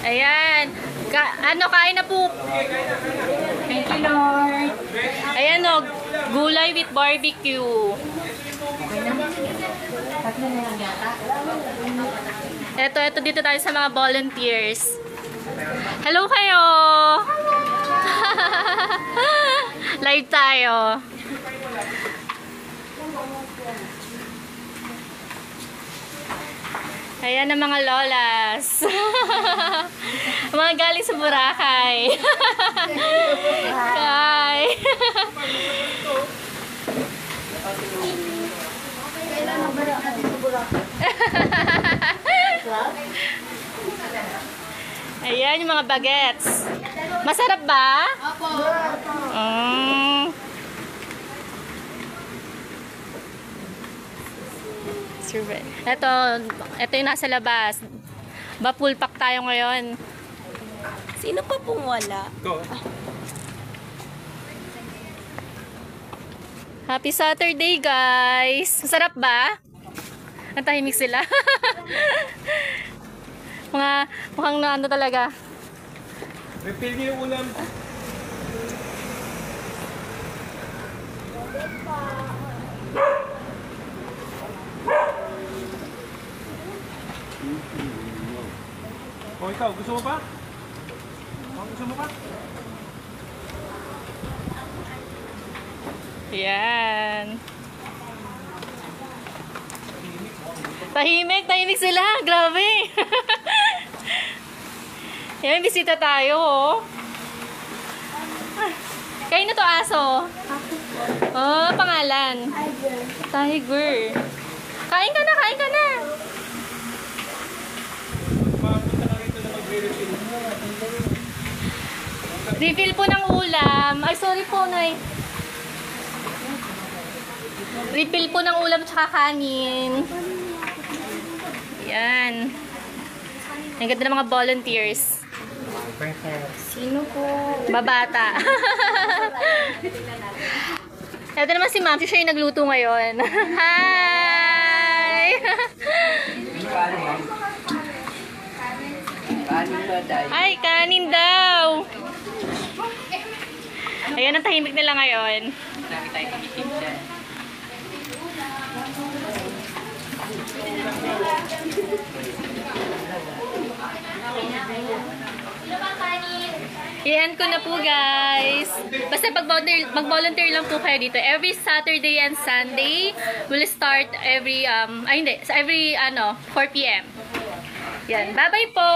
Ayan. Kain na po. Thank you, Lord. Ayan o, gulay with barbecue. Ito dito tayo sa mga volunteers. Hello kayo! Live tayo. Ayan ang mga lolas. Mga galing sa Boracay. Hi. Ayan yung mga bagets. Masarap ba? Opo. Ito yung nasa labas. Full pack tayo ngayon. Sino pa pong wala? Happy Saturday, guys! Masarap ba? Natahimik sila. Mukhang na ano talaga. Refill niyo yung ulam. O ikaw, gusto mo pa? Gusto mo pa? Yan. Tahimik sila. Grabe. Yan, bisita tayo, oh. Kayo na to, aso. Oh, pangalan. Tiger. Kain ka na. Refill po ng ulam. Ay, sorry po, Nay. Refill po ng ulam tsaka kanin. Yan. Ang ganda ng mga volunteers. Sino po? Babata. Ito naman si Ma'am. Siya yung nagluto ngayon. Hi! Ay, kanin daw. Ayan, ang tahimik nila ngayon. I-end ko na po, guys. Basta mag-volunteer lang po kayo dito. Every Saturday and Sunday, we'll start every, every 4 PM. Yan. Bye-bye po!